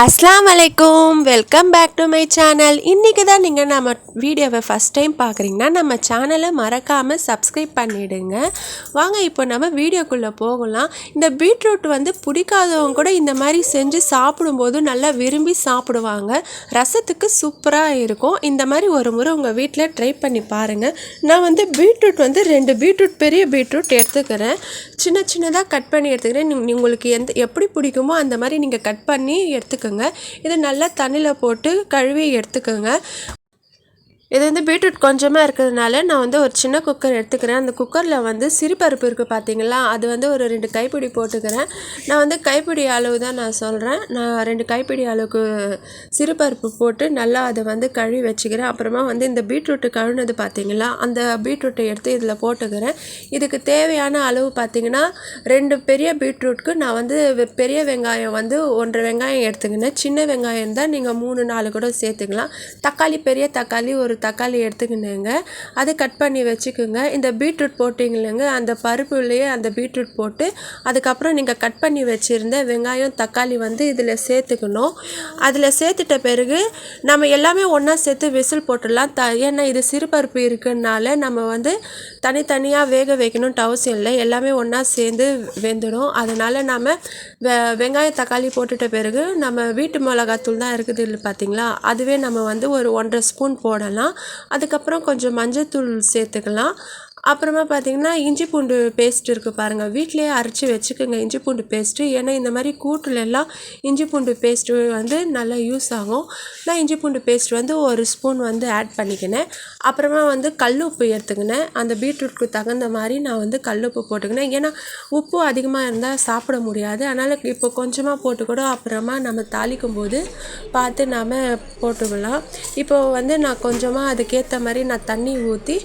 அஸ்லாம் வலைக்கும், welcome back to my channel. இன்றைக்கி தான் நீங்கள் நம்ம வீடியோவை ஃபஸ்ட் டைம் பார்க்குறீங்கன்னா நம்ம சேனலை மறக்காமல் சப்ஸ்கிரைப் பண்ணிவிடுங்க. வாங்க இப்போ நம்ம வீடியோக்குள்ளே போகலாம். இந்த பீட்ரூட் பிடிக்காதவங்க கூட இந்த மாதிரி செஞ்சு சாப்பிடும்போது நல்லா விரும்பி சாப்பிடுவாங்க. ரசத்துக்கு சூப்பராக இருக்கும். இந்த மாதிரி ஒரு முறை உங்கள் வீட்டில் ட்ரை பண்ணி பாருங்கள். நான் பீட்ரூட் 2 பீட்ரூட் பெரிய பீட்ரூட் எடுத்துக்கிறேன். சின்னதாக கட் பண்ணி எடுத்துக்கிறேன். உங்களுக்கு எப்படி பிடிக்குமோ அந்த மாதிரி நீங்கள் கட் பண்ணி எடுத்துக்கோங்க. இது நல்லா தண்ணியில் போட்டு கழுவி எடுத்துக்கோங்க. இது பீட்ரூட் கொஞ்சமாக இருக்கிறதுனால நான் ஒரு சின்ன குக்கர் எடுத்துக்கிறேன். அந்த குக்கரில் சிறுபருப்பு இருக்குது பார்த்தீங்களா, அது ஒரு 2 கைப்பிடி போட்டுக்கிறேன். நான் கைப்பிடி அளவு தான் நான் சொல்கிறேன். நான் 2 கைப்பிடி அளவுக்கு சிறுபருப்பு போட்டு நல்லா அதை கழுவி வச்சுக்கிறேன். அப்புறமா இந்த பீட்ரூட்டு கழுவுனது பார்த்தீங்களா, அந்த பீட்ரூட்டை எடுத்து இதில் போட்டுக்கிறேன். இதுக்கு தேவையான அளவு பார்த்தீங்கன்னா 2 பெரிய பீட்ரூட்க்கு நான் பெரிய வெங்காயம் 1 வெங்காயம் எடுத்துக்கினேன். சின்ன வெங்காயம் தான் நீங்கள் 3-4 கூட சேர்த்துக்கலாம். தக்காளி, பெரிய தக்காளி ஒரு தக்காளி எடுத்துக்கினேங்க. அதை கட் பண்ணி வச்சுக்கோங்க. இந்த பீட்ரூட் போட்டிங்களேங்க, அந்த பருப்புலேயே அந்த பீட்ரூட் போட்டு அதுக்கப்புறம் நீங்கள் கட் பண்ணி வச்சுருந்த வெங்காயம் தக்காளி இதில் சேர்த்துக்கணும். அதில் சேர்த்துட்ட பிறகு நம்ம எல்லாமே ஒன்றா சேர்த்து விசில் போட்டுடலாம். ஏன்னா இது சிறுபருப்பு இருக்குனால நம்ம தனித்தனியாக வேக வைக்கணும்ட்டு அவசியம் இல்லை. எல்லாமே ஒன்றா சேர்ந்து வெந்துடும். அதனால் நம்ம வெங்காயம் தக்காளி போட்டுட்ட பிறகு நம்ம வீட்டு மிளகாத்தூள் தான் இருக்குது இல்லை பார்த்தீங்களா, அதுவே நம்ம ஒரு 1.5 ஸ்பூன் போடலாம். அதுக்கப்புறம் கொஞ்சம் மஞ்சள்தூள் சேர்த்துக்கலாம். அப்புறமா பார்த்திங்கன்னா இஞ்சி பூண்டு பேஸ்ட் இருக்குது பாருங்கள், வீட்டிலேயே அரைச்சி வச்சுக்கோங்க இஞ்சி பூண்டு பேஸ்ட்டு. ஏன்னா இந்த மாதிரி கூட்டுலெல்லாம் இஞ்சி பூண்டு பேஸ்ட்டு நல்லா யூஸ் ஆகும். நான் இஞ்சி பூண்டு பேஸ்ட் 1 ஸ்பூன் ஆட் பண்ணிக்கினேன். அப்புறமா கல் உப்பு எடுத்துக்கினேன். அந்த பீட்ரூட்க்கு தகுந்த மாதிரி நான் கல் உப்பு போட்டுக்கினேன். ஏன்னா உப்பு அதிகமாக இருந்தால் சாப்பிட முடியாது. அதனால் இப்போ கொஞ்சமாக போட்டு கூட அப்புறமா நம்ம தாளிக்கும் போது பார்த்து நாம் போட்டுக்கலாம். இப்போது நான் கொஞ்சமாக அதுக்கேற்ற மாதிரி நான் தண்ணி ஊற்றி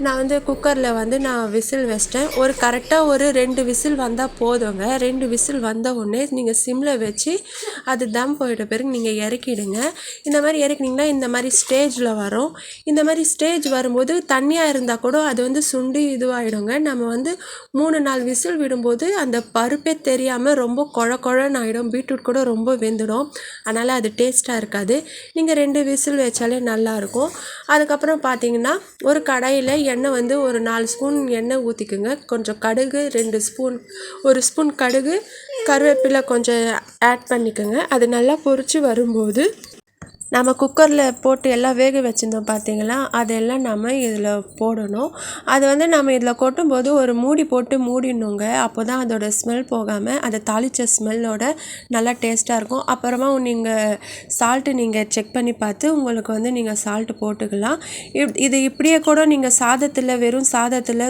நான் குக்கரில் நான் விசில் வச்சிட்டேன். கரெக்டாக ஒரு 2 விசில் வந்தால் போதுங்க. 2 விசில் வந்த உடனே நீங்கள் சிம்மில் வச்சு அது தம் போயிட்ட பிறகு நீங்கள் இறக்கிடுங்க. இந்த மாதிரி இறக்கினீங்கன்னா இந்த மாதிரி ஸ்டேஜில் வரும். இந்த மாதிரி ஸ்டேஜ் வரும்போது தண்ணியாக இருந்தால் கூட அது சுண்டி இதுவாகிடுங்க. நம்ம 3-4 விசில் விடும்போது அந்த பருப்பே தெரியாமல் ரொம்ப குழன்னு ஆகிடும். பீட்ரூட் கூட ரொம்ப வெந்துடும். அதனால் அது டேஸ்ட்டாக இருக்காது. நீங்கள் 2 விசில் வச்சாலே நல்லாயிருக்கும். அதுக்கப்புறம் பார்த்தீங்கன்னா ஒரு கடாயில் எண்ணெய் ஒரு 4 ஸ்பூன் எண்ணெய் ஊற்றிக்குங்க. கொஞ்சம் கடுகு 2 ஸ்பூன், 1 ஸ்பூன் கடுகு, கருவேப்பிலை கொஞ்சம் ஆட் பண்ணிக்கோங்க. அது நல்லா பொரித்து வரும்போது நம்ம குக்கரில் போட்டு எல்லாம் வேக வச்சுருந்தோம் பார்த்தீங்களா, அதெல்லாம் நம்ம இதில் போடணும். அது நம்ம இதில் கொட்டும்போது ஒரு மூடி போட்டு மூடிடணுங்க. அப்போ தான் அதோட ஸ்மெல் போகாமல் அந்த தாளித்த ஸ்மெல்லோட நல்லா டேஸ்ட்டாக இருக்கும். அப்புறமா நீங்கள் சால்ட்டு நீங்கள் செக் பண்ணி பார்த்து உங்களுக்கு நீங்கள் சால்ட்டு போட்டுக்கலாம். இது இப்படியே கூட நீங்கள் சாதத்தில், வெறும் சாதத்தில்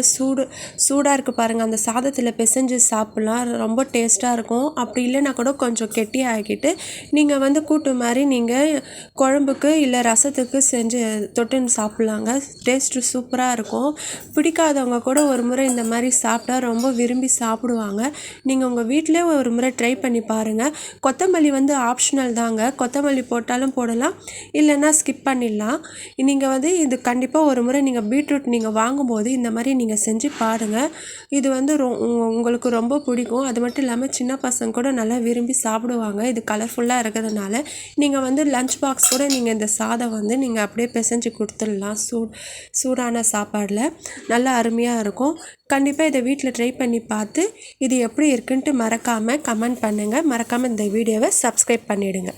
சூடாக இருக்குது பாருங்கள், அந்த சாதத்தில் பிசைஞ்சு சாப்பிட்லாம். ரொம்ப டேஸ்ட்டாக இருக்கும். அப்படி இல்லைன்னா கூட கொஞ்சம் கெட்டியாகிக்கிட்டு நீங்கள் கூட்டு மாதிரி நீங்கள் குழம்புக்கு இல்லை ரசத்துக்கு செஞ்சு தொட்டுன்னு சாப்பிட்லாங்க. டேஸ்ட்டு சூப்பராக இருக்கும். பிடிக்காதவங்க கூட ஒரு முறை இந்த மாதிரி சாப்பிட்டா ரொம்ப விரும்பி சாப்பிடுவாங்க. நீங்கள் உங்கள் வீட்டிலே ஒரு முறை ட்ரை பண்ணி பாருங்கள். கொத்தமல்லி ஆப்ஷனல் தாங்க. கொத்தமல்லி போட்டாலும் போடலாம், இல்லைன்னா ஸ்கிப் பண்ணிடலாம். நீங்கள் இது கண்டிப்பாக ஒரு முறை நீங்கள் பீட்ரூட் நீங்கள் வாங்கும்போது இந்த மாதிரி நீங்கள் செஞ்சு பாருங்கள். இது உங்களுக்கு ரொம்ப பிடிக்கும். அது மட்டும் இல்லாமல் சின்ன பசங்க கூட நல்லா விரும்பி சாப்பிடுவாங்க. இது கலர்ஃபுல்லாக இருக்கிறதுனால நீங்கள் லஞ்ச் பாக்ஸ் கூட நீங்கள் இந்த சாதம் நீங்கள் அப்படியே பிசைஞ்சு கொடுத்துடலாம். சூடான சாப்பாடில் நல்லா அருமையாக இருக்கும். கண்டிப்பாக இதை வீட்டில் ட்ரை பண்ணி பார்த்து இது எப்படி இருக்குன்ட்டு மறக்காமல் கமெண்ட் பண்ணுங்கள். மறக்காமல் இந்த வீடியோவை சப்ஸ்கிரைப் பண்ணிவிடுங்க.